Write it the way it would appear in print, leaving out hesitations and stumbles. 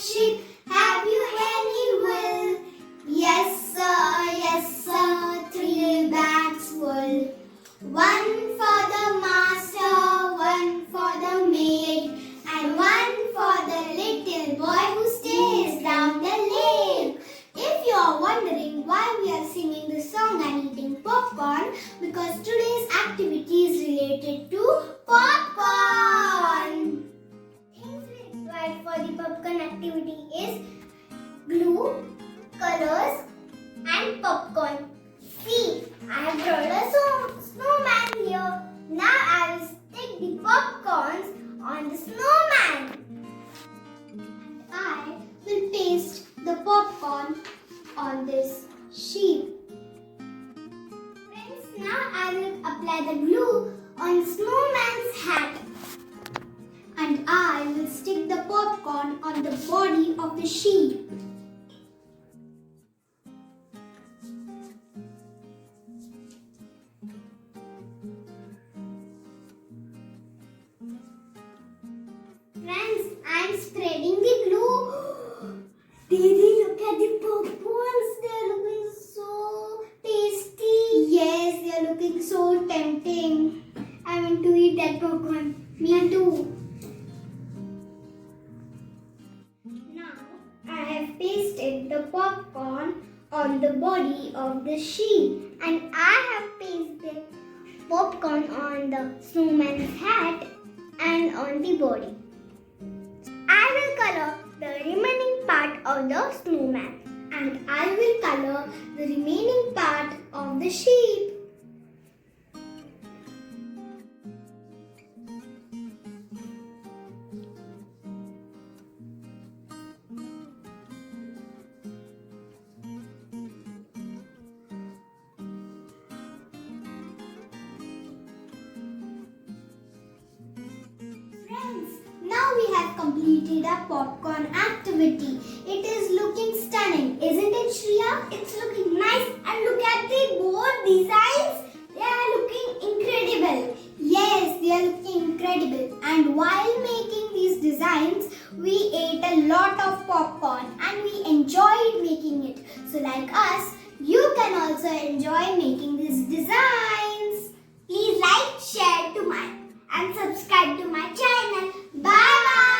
ship. Have you any will? Yes sir, 3 bags full. One for the master, one for the maid, and one for the little boy who stays down the lane. If you are wondering why we are singing the song and eating popcorn, because today's activity is related to popcorn. Things we require for the popcorn activity is glue, colors, and popcorn. See, I have drawn a snowman here. Now I will stick the popcorns on the snowman. And I will paste the popcorn on this sheet. Friends, now I will apply the glue on the snowman's hat. And I will stick the popcorn on the body of the sheep. Friends, I am spreading the glue. Didi, look at the popcorns. They are looking so tasty. Yes, they are looking so tempting. I want to eat that popcorn. Me too. Now, I have pasted the popcorn on the body of the sheep. And I have pasted popcorn on the snowman's hat and on the body. I will color the remaining part of the snowman, and I will color the remaining part of the sheep. Now we have completed our popcorn activity. It is looking stunning, isn't it, Shriya? It's looking nice, and look at the board designs. They are looking incredible. Yes, they are looking incredible. And while making these designs, we ate a lot of popcorn and we enjoyed making it. So like us, you can also enjoy making these designs. Please like, share and subscribe to my channel. Bye bye.